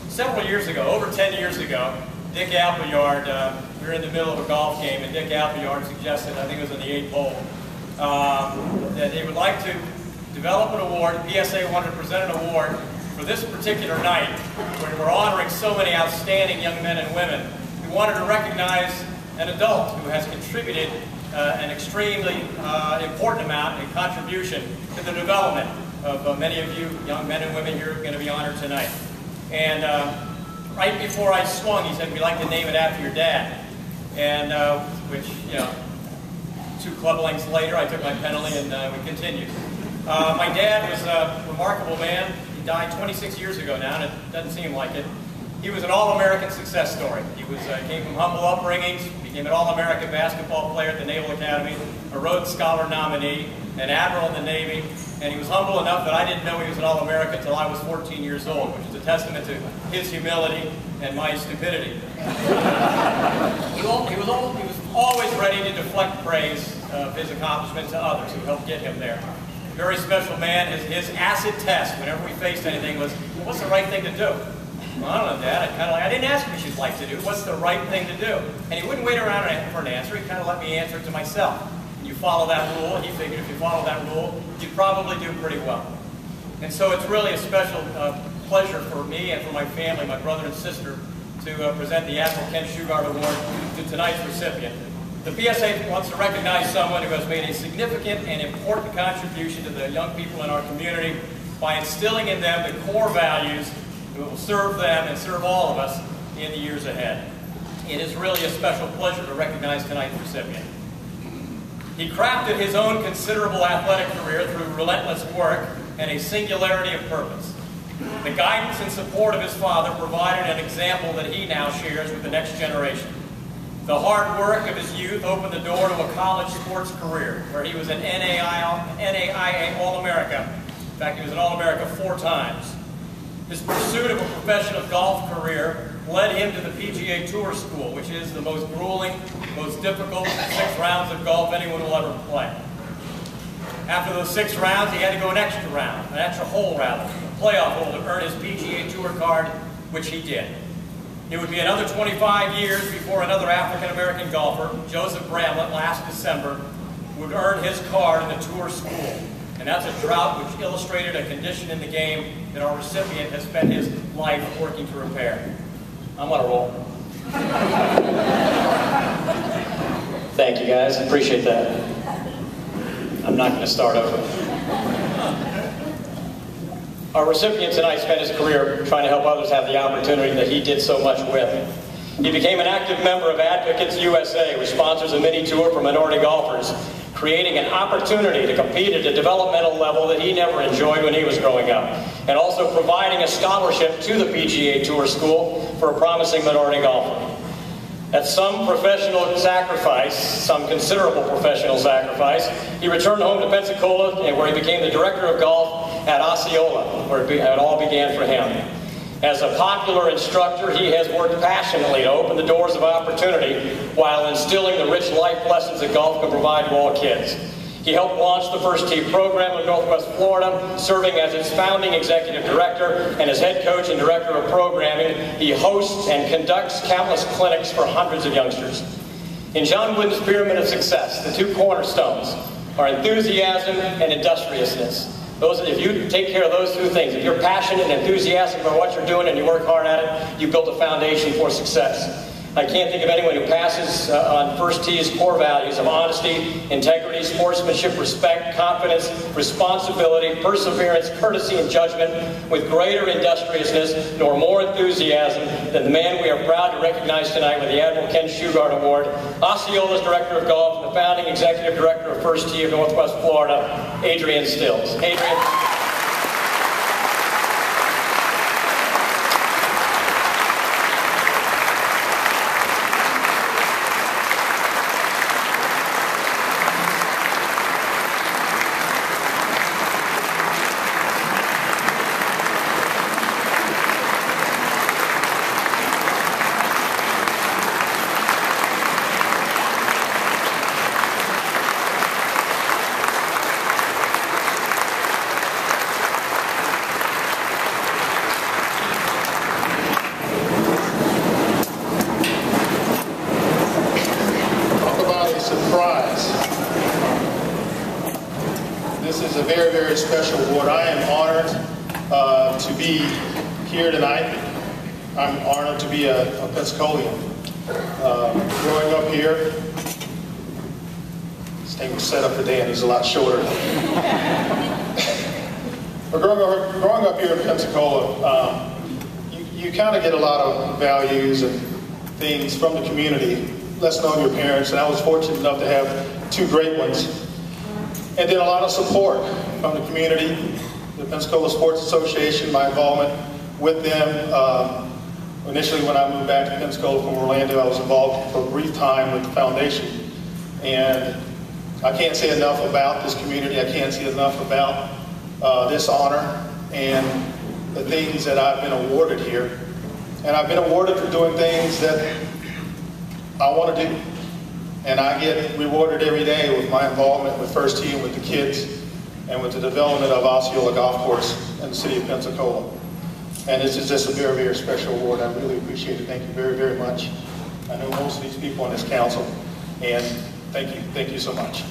several years ago, over 10 years ago, Dick Appleyard, we were in the middle of a golf game, and Dick Appleyard suggested, I think it was on the 8th hole, that he would like to develop an award. PSA wanted to present an award for this particular night, where we're honoring so many outstanding young men and women. We wanted to recognize an adult who has contributed an extremely important amount in contribution to the development of many of you young men and women here who are going to be honored tonight. And right before I swung, he said, we'd like to name it after your dad. And which, you know, 2 club lengths later, I took my penalty and we continued. My dad was a remarkable man. He died 26 years ago now, and it doesn't seem like it. He was an All-American success story. He came from humble upbringings, became an All-American basketball player at the Naval Academy, a Rhodes Scholar nominee, an Admiral in the Navy, and he was humble enough that I didn't know he was an All-American until I was 14 years old, which is a testament to his humility and my stupidity. He was always ready to deflect praise of his accomplishments to others who helped get him there. Very special man. His acid test, whenever we faced anything, was, what's the right thing to do? Well, I don't know, Dad. I didn't ask him what she'd like to do. What's the right thing to do? And he wouldn't wait around for an answer. He kind of let me answer it to myself. And you follow that rule. He figured if you follow that rule, you'd probably do pretty well. And so it's really a special pleasure for me and for my family, my brother and sister, to present the Admiral Kenneth Shugart Award to tonight's recipient. The PSA wants to recognize someone who has made a significant and important contribution to the young people in our community by instilling in them the core values that will serve them and serve all of us in the years ahead. It is really a special pleasure to recognize tonight's recipient. He crafted his own considerable athletic career through relentless work and a singularity of purpose. The guidance and support of his father provided an example that he now shares with the next generation. The hard work of his youth opened the door to a college sports career where he was an NAIA All-America. In fact, he was an All-America 4 times. His pursuit of a professional golf career led him to the PGA Tour School, which is the most grueling, most difficult 6 rounds of golf anyone will ever play. After those 6 rounds, he had to go an extra round, an extra hole rather, a playoff hole to earn his PGA Tour card, which he did. It would be another 25 years before another African-American golfer, Joseph Bramlett, last December, would earn his card in the Tour School. And that's a drought which illustrated a condition in the game that our recipient has spent his life working to repair. I'm on a roll. Thank you, guys. Appreciate that. I'm not going to start over. Our recipient tonight spent his career trying to help others have the opportunity that he did so much with. He became an active member of Advocates USA, which sponsors a mini tour for minority golfers, creating an opportunity to compete at a developmental level that he never enjoyed when he was growing up, and also providing a scholarship to the PGA Tour School for a promising minority golfer. At some professional sacrifice, some considerable professional sacrifice, he returned home to Pensacola, where he became the director of golf at Osceola, where it all began for him. As a popular instructor, he has worked passionately to open the doors of opportunity while instilling the rich life lessons that golf can provide to all kids. He helped launch the First Tee program in Northwest Florida, serving as its founding executive director and as head coach and director of programming. He hosts and conducts countless clinics for hundreds of youngsters. In John Wooden's Pyramid of Success, the 2 cornerstones are enthusiasm and industriousness. If you take care of those 2 things, if you're passionate and enthusiastic about what you're doing and you work hard at it, you've built a foundation for success. I can't think of anyone who passes on First Tee's core values of honesty, integrity, sportsmanship, respect, confidence, responsibility, perseverance, courtesy, and judgment with greater industriousness nor more enthusiasm than the man we are proud to recognize tonight with the Admiral Ken Shugart Award, Osceola's Director of Golf, and the founding Executive Director of First Tee of Northwest Florida, Adrian Stills. Adrian. This is a very, very special award. I am honored to be here tonight. I'm honored to be a Pensacolian. Growing up here, this thing was set up for Dan, he's a lot shorter. But growing up here in Pensacola, you kind of get a lot of values and things from the community, less known your parents, and I was fortunate enough to have two great ones. And then a lot of support from the community, the Pensacola Sports Association, my involvement with them. Initially when I moved back to Pensacola from Orlando, I was involved for a brief time with the foundation. And I can't say enough about this community, I can't say enough about this honor and the things that I've been awarded here. And I've been awarded for doing things that I want to do. And I get rewarded every day with my involvement with First Team, with the kids, and with the development of Osceola Golf Course in the city of Pensacola. And this is just a very, very special award. I really appreciate it. Thank you very, very much. I know most of these people on this council, and thank you so much.